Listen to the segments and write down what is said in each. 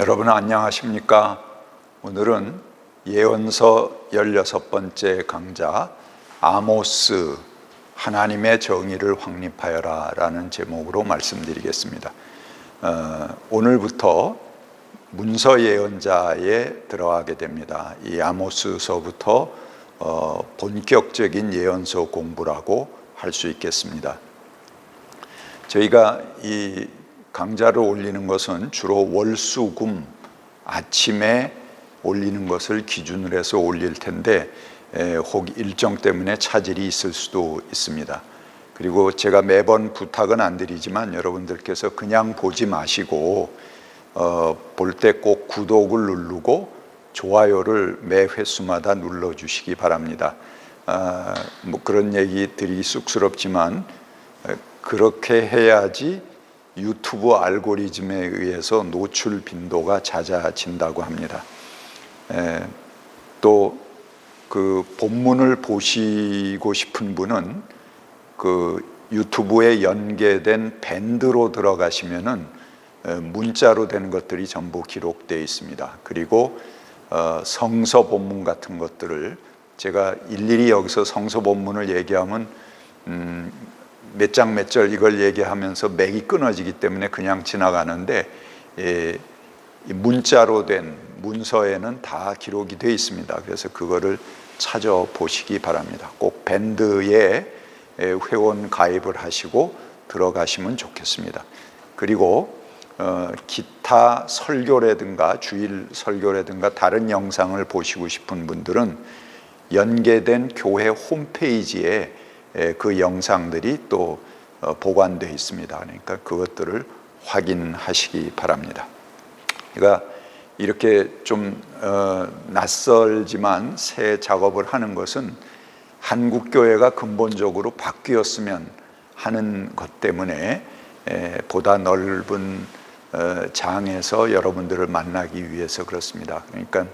여러분 안녕하십니까? 오늘은 예언서 16번째 강좌 아모스 하나님의 정의를 확립하여라 라는 제목으로 말씀드리겠습니다. 오늘부터 문서 예언자에 들어가게 됩니다. 이 아모스서부터 본격적인 예언서 공부라고 할 수 있겠습니다. 저희가 이 강좌를 올리는 것은 주로 월수금 아침에 올리는 것을 기준으로 해서 올릴 텐데 혹 일정 때문에 차질이 있을 수도 있습니다. 그리고 제가 매번 부탁은 안 드리지만 여러분들께서 그냥 보지 마시고 볼 때 꼭 구독을 누르고 좋아요를 매 회수마다 눌러주시기 바랍니다. 뭐 그런 얘기 드리기 쑥스럽지만 그렇게 해야지 유튜브 알고리즘에 의해서 노출 빈도가 잦아진다고 합니다. 또 그 본문을 보시고 싶은 분은 그 유튜브에 연계된 밴드로 들어가시면은 문자로 된 것들이 전부 기록되어 있습니다. 그리고 성서 본문 같은 것들을 제가 일일이 여기서 성서 본문을 얘기하면 몇 장 몇 절 이걸 얘기하면서 맥이 끊어지기 때문에 그냥 지나가는데 문자로 된 문서에는 다 기록이 되어 있습니다. 그래서 그거를 찾아보시기 바랍니다. 꼭 밴드에 회원 가입을 하시고 들어가시면 좋겠습니다. 그리고 기타 설교라든가 주일 설교라든가 다른 영상을 보시고 싶은 분들은 연계된 교회 홈페이지에 그 영상들이 또 보관되어 있습니다. 그러니까 그것들을 확인하시기 바랍니다. 그러니까 이렇게 좀 낯설지만 새 작업을 하는 것은 한국 교회가 근본적으로 바뀌었으면 하는 것 때문에 보다 넓은 장에서 여러분들을 만나기 위해서 그렇습니다. 그러니까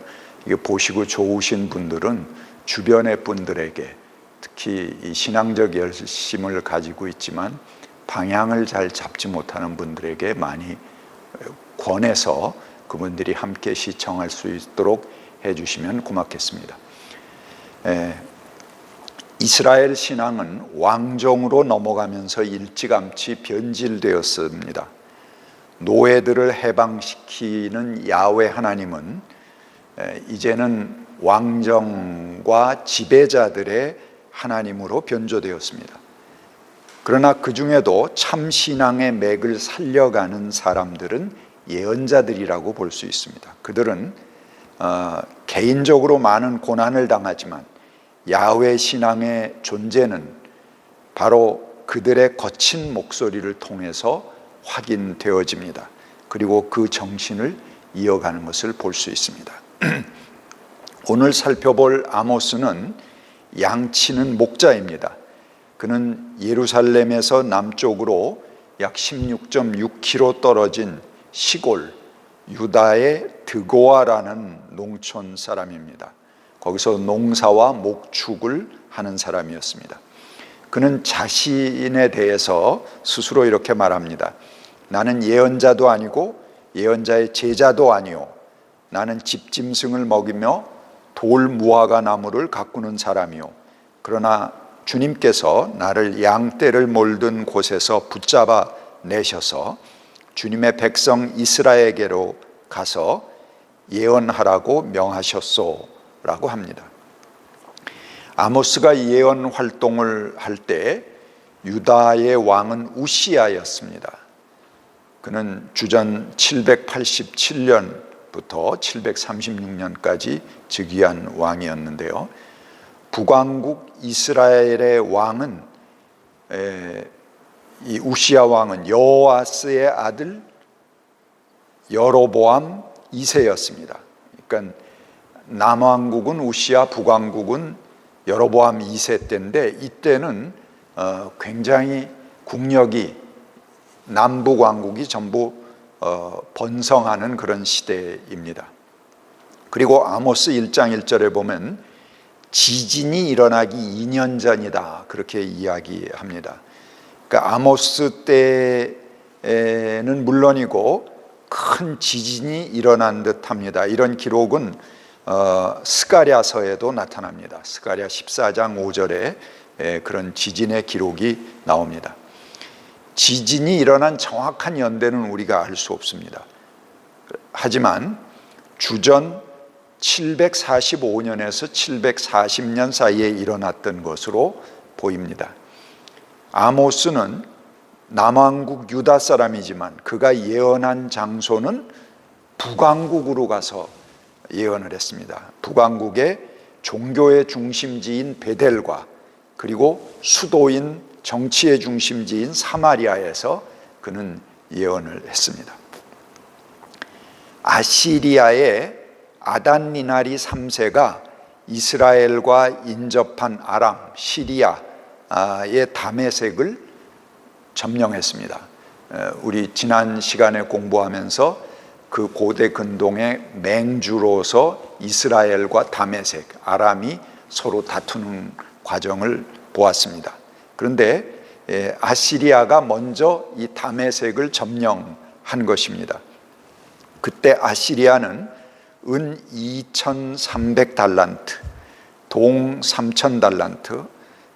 이게 보시고 좋으신 분들은 주변의 분들에게 특히 이 신앙적 열심을 가지고 있지만 방향을 잘 잡지 못하는 분들에게 많이 권해서 그분들이 함께 시청할 수 있도록 해주시면 고맙겠습니다. 이스라엘 신앙은 왕정으로 넘어가면서 일찌감치 변질되었습니다. 노예들을 해방시키는 야훼 하나님은 이제는 왕정과 지배자들의 하나님으로 변조되었습니다. 그러나 그 중에도 참 신앙의 맥을 살려가는 사람들은 예언자들이라고 볼 수 있습니다. 그들은 개인적으로 많은 고난을 당하지만 야훼 신앙의 존재는 바로 그들의 거친 목소리를 통해서 확인되어집니다. 그리고 그 정신을 이어가는 것을 볼 수 있습니다. 오늘 살펴볼 아모스는 양치는 목자입니다. 그는 예루살렘에서 남쪽으로 약 16.6km 떨어진 시골 유다의 드고아라는 농촌 사람입니다. 거기서 농사와 목축을 하는 사람이었습니다. 그는 자신에 대해서 스스로 이렇게 말합니다. 나는 예언자도 아니고 예언자의 제자도 아니오. 나는 집짐승을 먹이며 돌 무화과 나무를 가꾸는 사람이오. 그러나 주님께서 나를 양떼를 몰든 곳에서 붙잡아 내셔서 주님의 백성 이스라엘에게로 가서 예언하라고 명하셨소 라고 합니다. 아모스가 예언 활동을 할 때 유다의 왕은 우시야였습니다. 그는 주전 787년부터 736년까지 즉위한 왕이었는데요. 북왕국 이스라엘의 왕은 이 우시야 왕은 여호아스의 아들 여로보암 2세였습니다. 그러니까 남왕국은 우시야, 북왕국은 여로보암 2세 때인데 이때는 굉장히 국력이 남북왕국이 전부 번성하는 그런 시대입니다. 그리고 아모스 1장 1절에 보면 지진이 일어나기 2년 전이다 그렇게 이야기합니다. 그러니까 아모스 때는 물론이고 큰 지진이 일어난 듯합니다. 이런 기록은 스가랴서에도 나타납니다. 스가랴 14장 5절에 그런 지진의 기록이 나옵니다. 지진이 일어난 정확한 연대는 우리가 알 수 없습니다. 하지만 주전 745년에서 740년 사이에 일어났던 것으로 보입니다. 아모스는 남왕국 유다 사람이지만 그가 예언한 장소는 북왕국으로 가서 예언을 했습니다. 북왕국의 종교의 중심지인 베델과 그리고 수도인 정치의 중심지인 사마리아에서 그는 예언을 했습니다. 아시리아의 아단니나리 3세가 이스라엘과 인접한 아람, 시리아의 다메섹을 점령했습니다. 우리 지난 시간에 공부하면서 그 고대 근동의 맹주로서 이스라엘과 다메섹, 아람이 서로 다투는 과정을 보았습니다. 그런데 아시리아가 먼저 이 다메섹을 점령한 것입니다. 그때 아시리아는 은 2,300달란트, 동 3,000달란트,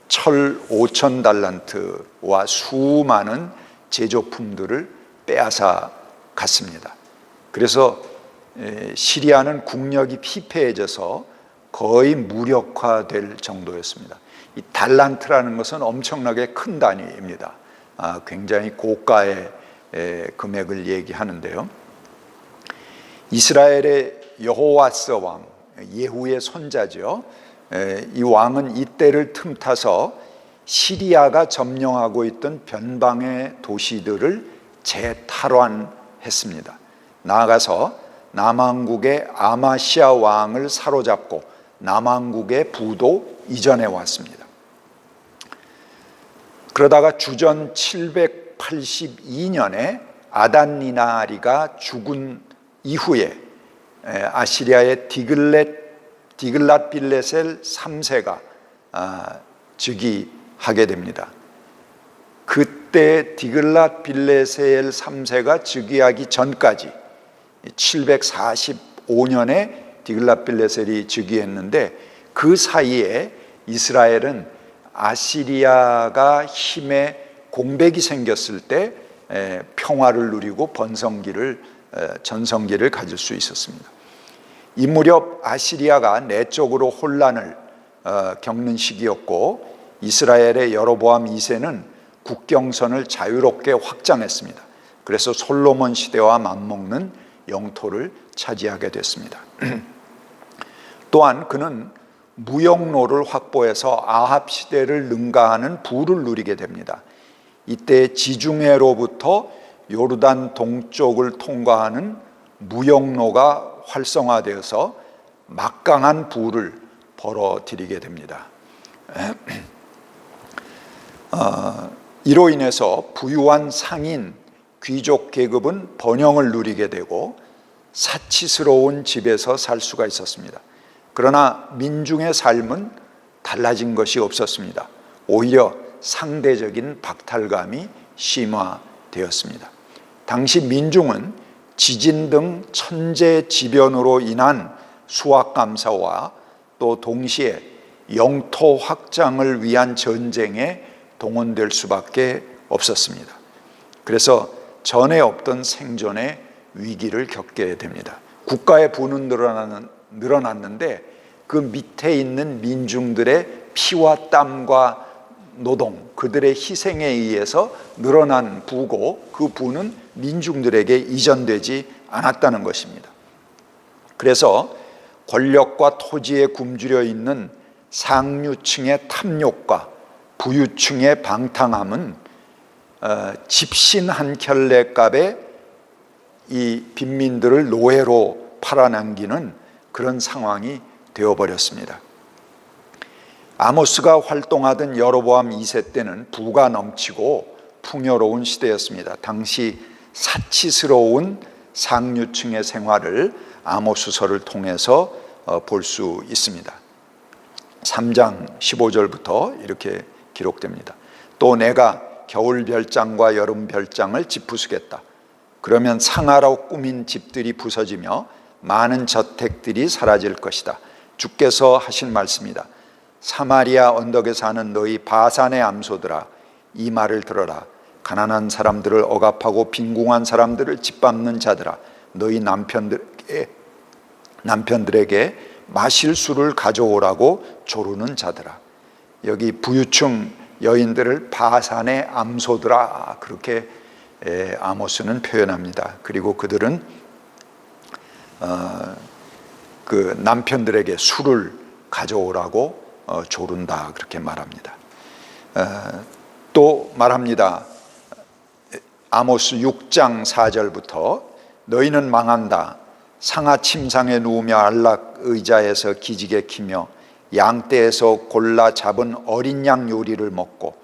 철 5,000달란트와 수많은 제조품들을 빼앗아 갔습니다. 그래서 시리아는 국력이 피폐해져서 거의 무력화될 정도였습니다. 이 달란트라는 것은 엄청나게 큰 단위입니다. 굉장히 고가의 금액을 얘기하는데요. 이스라엘의 여호와스 왕, 예후의 손자죠. 이 왕은 이때를 틈타서 시리아가 점령하고 있던 변방의 도시들을 재탈환했습니다. 나아가서 남왕국의 아마시아 왕을 사로잡고 남왕국의 부도 이전해 왔습니다. 그러다가 주전 782년에 아단니나리가 죽은 이후에 아시리아의 디글랏빌레셀 3세가 즉위하게 됩니다. 그때 디글랏빌레셀 3세가 즉위하기 전까지 745년에 디글랏빌레셀이 즉위했는데 그 사이에 이스라엘은 아시리아가 힘에 공백이 생겼을 때 평화를 누리고 전성기를 가질 수 있었습니다. 이 무렵 아시리아가 내적으로 혼란을 겪는 시기였고 이스라엘의 여로보암 2세는 국경선을 자유롭게 확장했습니다. 그래서 솔로몬 시대와 맞먹는 영토를 차지하게 됐습니다. 또한 그는 무역로를 확보해서 아합 시대를 능가하는 부를 누리게 됩니다. 이때 지중해로부터 요르단 동쪽을 통과하는 무역로가 활성화되어서 막강한 부를 벌어들이게 됩니다. 이로 인해서 부유한 상인 귀족 계급은 번영을 누리게 되고 사치스러운 집에서 살 수가 있었습니다. 그러나 민중의 삶은 달라진 것이 없었습니다. 오히려 상대적인 박탈감이 심화되었습니다. 당시 민중은 지진 등 천재지변으로 인한 수확감사와 또 동시에 영토 확장을 위한 전쟁에 동원될 수밖에 없었습니다. 그래서 전에 없던 생존의 위기를 겪게 됩니다. 국가의 부는 늘어났는데 그 밑에 있는 민중들의 피와 땀과 노동, 그들의 희생에 의해서 늘어난 부고 그 부는 민중들에게 이전되지 않았다는 것입니다. 그래서 권력과 토지에 굶주려 있는 상류층의 탐욕과 부유층의 방탕함은 집신 한 켤레값에 이 빈민들을 노예로 팔아넘기는 그런 상황이 되어버렸습니다. 아모스가 활동하던 여로보암 2세 때는 부가 넘치고 풍요로운 시대였습니다. 당시 사치스러운 상류층의 생활을 아모스서를 통해서 볼 수 있습니다. 3장 15절부터 이렇게 기록됩니다. 또 내가 겨울 별장과 여름 별장을 짚부수겠다. 그러면 상하로 꾸민 집들이 부서지며 많은 저택들이 사라질 것이다. 주께서 하신 말씀이다. 사마리아 언덕에 사는 너희 바산의 암소들아, 이 말을 들어라. 가난한 사람들을 억압하고 빈궁한 사람들을 짓밟는 자들아, 너희 남편들에게 마실 술을 가져오라고 조르는 자들아. 여기 부유층 여인들을 바산의 암소들아, 그렇게 아모스는 표현합니다. 그리고 그들은 그 남편들에게 술을 가져오라고 조른다, 그렇게 말합니다. 또 말합니다. 아모스 6장 4절부터 너희는 망한다. 상하 침상에 누우며 안락 의자에서 기지개 키며 양떼에서 골라 잡은 어린 양 요리를 먹고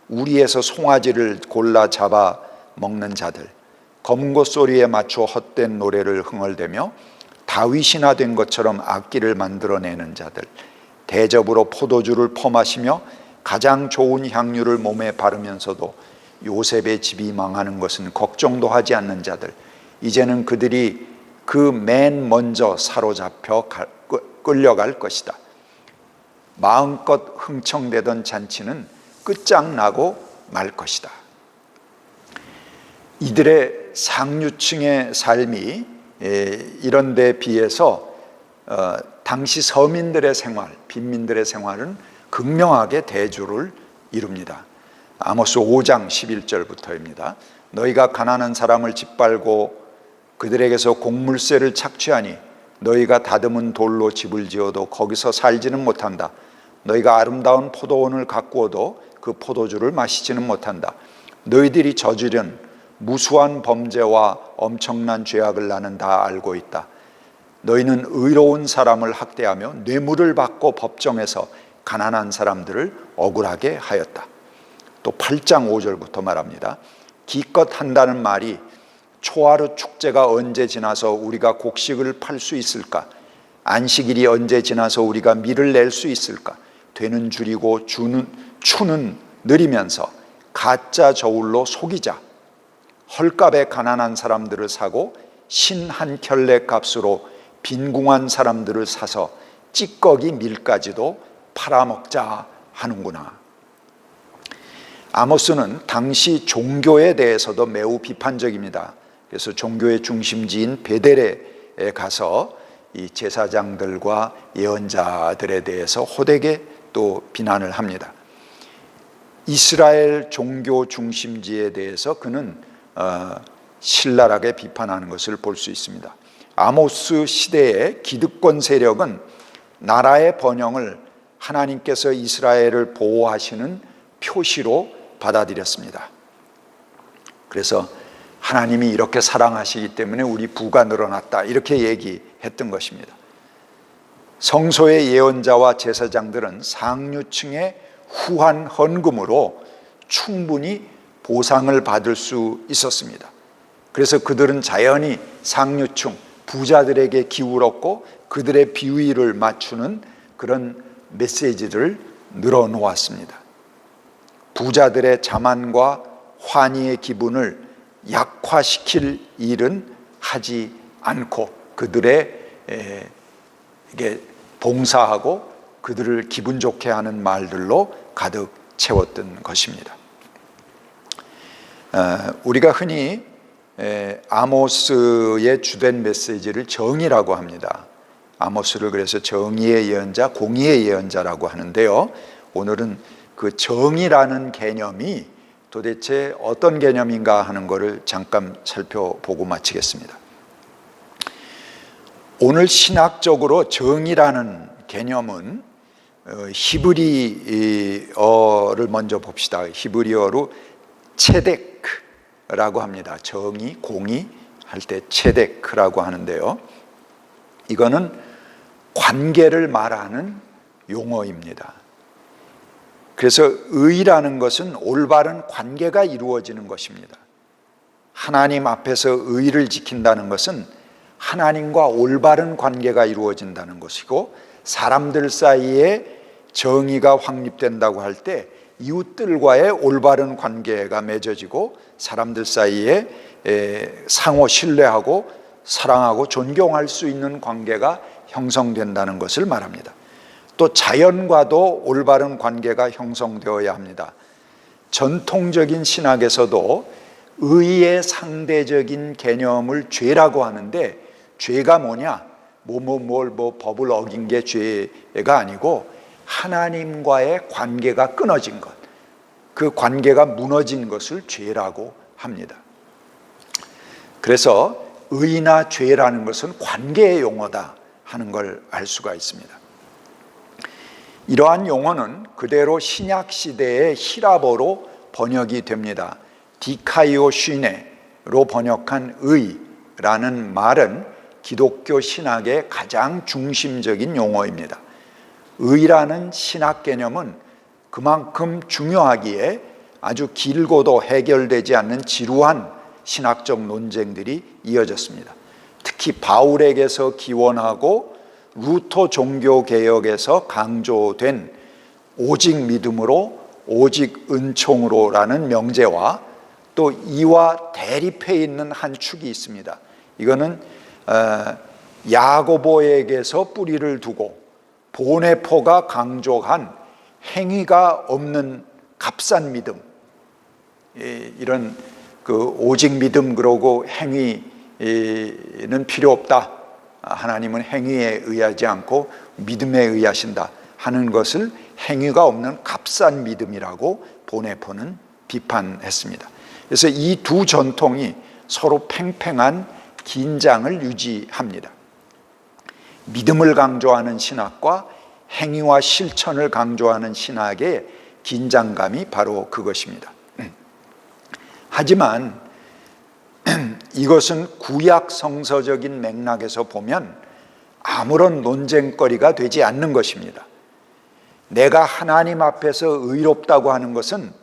우리에서 송아지를 골라 잡아 먹는 자들, 검은 소리에 맞춰 헛된 노래를 흥얼대며 다윗이나 된 것처럼 악기를 만들어내는 자들, 대접으로 포도주를 퍼마시며 가장 좋은 향유를 몸에 바르면서도 요셉의 집이 망하는 것은 걱정도 하지 않는 자들, 이제는 그들이 그 맨 먼저 사로잡혀 끌려갈 것이다. 마음껏 흥청대던 잔치는 끝장나고 말 것이다. 이들의 상류층의 삶이 이런 데 비해서 당시 서민들의 생활, 빈민들의 생활은 극명하게 대조를 이룹니다. 아모스 5장 11절부터입니다. 너희가 가난한 사람을 짓밟고 그들에게서 곡물세를 착취하니 너희가 다듬은 돌로 집을 지어도 거기서 살지는 못한다. 너희가 아름다운 포도원을 가꾸어도 그 포도주를 마시지는 못한다. 너희들이 저지른 무수한 범죄와 엄청난 죄악을 나는 다 알고 있다. 너희는 의로운 사람을 학대하며 뇌물을 받고 법정에서 가난한 사람들을 억울하게 하였다. 또 8장 5절부터 말합니다. 기껏 한다는 말이 초하루 축제가 언제 지나서 우리가 곡식을 팔 수 있을까? 안식일이 언제 지나서 우리가 밀을 낼 수 있을까? 되는 줄이고 추는 느리면서 가짜 저울로 속이자. 헐값에 가난한 사람들을 사고 신 한 켤레 값으로 빈궁한 사람들을 사서 찌꺼기 밀까지도 팔아먹자 하는구나. 아모스는 당시 종교에 대해서도 매우 비판적입니다. 그래서 종교의 중심지인 베델에 가서 이 제사장들과 예언자들에 대해서 호되게 또 비난을 합니다. 이스라엘 종교 중심지에 대해서 그는 신랄하게 비판하는 것을 볼 수 있습니다. 아모스 시대의 기득권 세력은 나라의 번영을 하나님께서 이스라엘을 보호하시는 표시로 받아들였습니다. 그래서 하나님이 이렇게 사랑하시기 때문에 우리 부가 늘어났다, 이렇게 얘기했던 것입니다. 성소의 예언자와 제사장들은 상류층의 후한 헌금으로 충분히 보상을 받을 수 있었습니다. 그래서 그들은 자연히 상류층 부자들에게 기울었고 그들의 비위를 맞추는 그런 메시지를 늘어놓았습니다. 부자들의 자만과 환희의 기분을 약화시킬 일은 하지 않고 그들의 봉사하고 그들을 기분 좋게 하는 말들로 가득 채웠던 것입니다. 우리가 흔히 아모스의 주된 메시지를 정의라고 합니다. 아모스를 그래서 정의의 예언자, 공의의 예언자라고 하는데요. 오늘은 그 정의라는 개념이 도대체 어떤 개념인가 하는 것을 잠깐 살펴보고 마치겠습니다. 오늘 신학적으로 정의라는 개념은 히브리어를 먼저 봅시다. 히브리어로 체덱라고 합니다. 정의, 공의 할 때 체덱라고 하는데요. 이거는 관계를 말하는 용어입니다. 그래서 의라는 것은 올바른 관계가 이루어지는 것입니다. 하나님 앞에서 의를 지킨다는 것은 하나님과 올바른 관계가 이루어진다는 것이고, 사람들 사이에 정의가 확립된다고 할 때 이웃들과의 올바른 관계가 맺어지고 사람들 사이에 상호 신뢰하고 사랑하고 존경할 수 있는 관계가 형성된다는 것을 말합니다. 또 자연과도 올바른 관계가 형성되어야 합니다. 전통적인 신학에서도 의의 상대적인 개념을 죄라고 하는데, 죄가 뭐냐? 법을 어긴 게 죄가 아니고 하나님과의 관계가 끊어진 것, 그 관계가 무너진 것을 죄라고 합니다. 그래서 의나 죄라는 것은 관계의 용어다 하는 걸 알 수가 있습니다. 이러한 용어는 그대로 신약 시대의 히라보로 번역이 됩니다. 디카이오시네로 번역한 의라는 말은 기독교 신학의 가장 중심적인 용어입니다. 의라는 신학 개념은 그만큼 중요하기에 아주 길고도 해결되지 않는 지루한 신학적 논쟁들이 이어졌습니다. 특히 바울에게서 기원하고 루터 종교개혁에서 강조된 오직 믿음으로 오직 은총으로라는 명제와 또 이와 대립해 있는 한 축이 있습니다. 이거는 야고보에게서 뿌리를 두고 보네포가 강조한 행위가 없는 값싼 믿음, 이런 그 오직 믿음 그러고 행위는 필요 없다, 하나님은 행위에 의하지 않고 믿음에 의하신다 하는 것을 행위가 없는 값싼 믿음이라고 보네포는 비판했습니다. 그래서 이 두 전통이 서로 팽팽한 긴장을 유지합니다. 믿음을 강조하는 신학과 행위와 실천을 강조하는 신학의 긴장감이 바로 그것입니다. 하지만 이것은 구약 성서적인 맥락에서 보면 아무런 논쟁거리가 되지 않는 것입니다. 내가 하나님 앞에서 의롭다고 하는 것은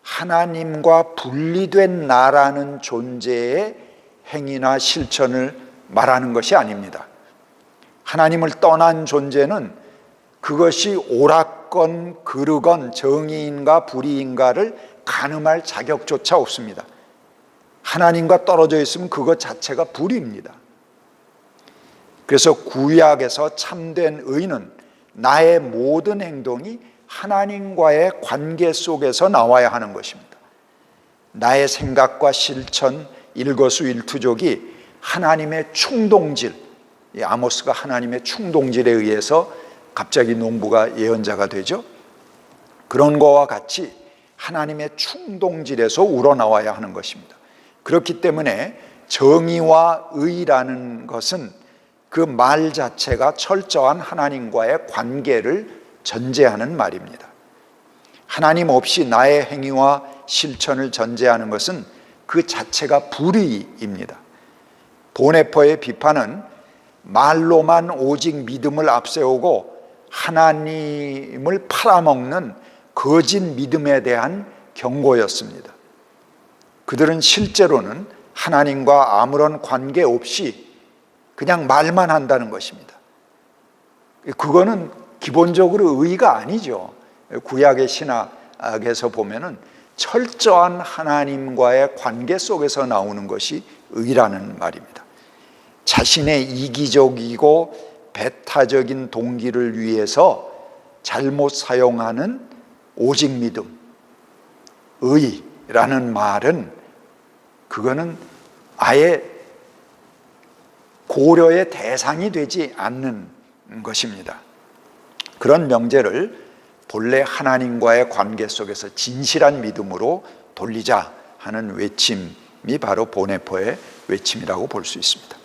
하나님과 분리된 나라는 존재의 행위나 실천을 말하는 것이 아닙니다. 하나님을 떠난 존재는 그것이 옳았건 그르건 정의인가 불의인가를 가늠할 자격조차 없습니다. 하나님과 떨어져 있으면 그것 자체가 불의입니다. 그래서 구약에서 참된 의는 나의 모든 행동이 하나님과의 관계 속에서 나와야 하는 것입니다. 나의 생각과 실천, 일거수일투족이 하나님의 충동질, 아모스가 하나님의 충동질에 의해서 갑자기 농부가 예언자가 되죠. 그런 거와 같이 하나님의 충동질에서 우러나와야 하는 것입니다. 그렇기 때문에 정의와 의라는 것은 그 말 자체가 철저한 하나님과의 관계를 전제하는 말입니다. 하나님 없이 나의 행위와 실천을 전제하는 것은 그 자체가 불의입니다. 보네포의 비판은 말로만 오직 믿음을 앞세우고 하나님을 팔아먹는 거짓 믿음에 대한 경고였습니다. 그들은 실제로는 하나님과 아무런 관계 없이 그냥 말만 한다는 것입니다. 그거는 기본적으로 의가 아니죠. 구약의 신학에서 보면은 철저한 하나님과의 관계 속에서 나오는 것이 의라는 말입니다. 자신의 이기적이고 배타적인 동기를 위해서 잘못 사용하는 오직 믿음, 의라는 말은 그거는 아예 고려의 대상이 되지 않는 것입니다. 그런 명제를 본래 하나님과의 관계 속에서 진실한 믿음으로 돌리자 하는 외침이 바로 보네포의 외침이라고 볼 수 있습니다.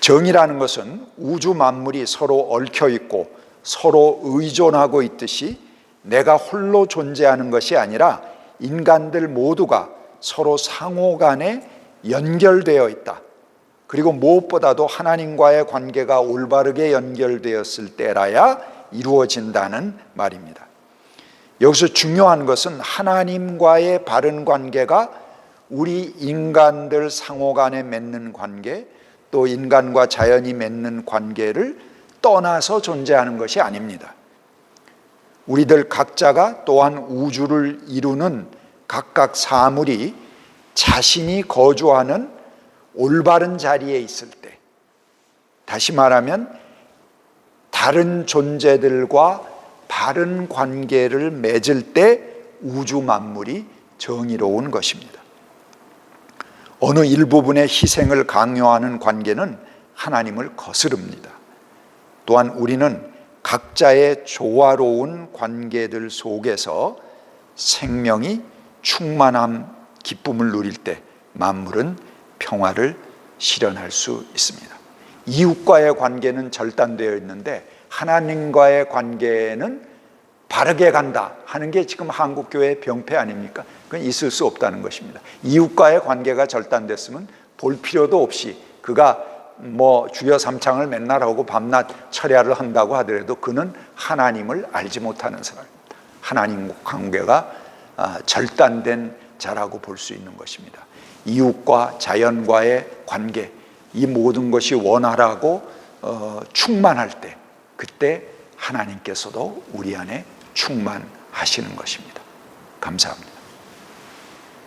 정의라는 것은 우주 만물이 서로 얽혀 있고 서로 의존하고 있듯이 내가 홀로 존재하는 것이 아니라 인간들 모두가 서로 상호 간에 연결되어 있다. 그리고 무엇보다도 하나님과의 관계가 올바르게 연결되었을 때라야 이루어진다는 말입니다. 여기서 중요한 것은 하나님과의 바른 관계가 우리 인간들 상호 간에 맺는 관계, 또 인간과 자연이 맺는 관계를 떠나서 존재하는 것이 아닙니다. 우리들 각자가 또한 우주를 이루는 각각 사물이 자신이 거주하는 올바른 자리에 있을 때, 다시 말하면 다른 존재들과 바른 관계를 맺을 때 우주 만물이 정의로운 것입니다. 어느 일부분의 희생을 강요하는 관계는 하나님을 거스릅니다. 또한 우리는 각자의 조화로운 관계들 속에서 생명이 충만함, 기쁨을 누릴 때 만물은 평화를 실현할 수 있습니다. 이웃과의 관계는 절단되어 있는데 하나님과의 관계는 바르게 간다 하는 게 지금 한국교회의 병폐 아닙니까? 그건 있을 수 없다는 것입니다. 이웃과의 관계가 절단됐으면 볼 필요도 없이 그가 주여 삼창을 맨날 하고 밤낮 철야를 한다고 하더라도 그는 하나님을 알지 못하는 사람입니다. 하나님 관계가 절단된 자라고 볼 수 있는 것입니다. 이웃과 자연과의 관계, 이 모든 것이 원활하고 충만할 때, 그때 하나님께서도 우리 안에 충만하시는 것입니다. 감사합니다.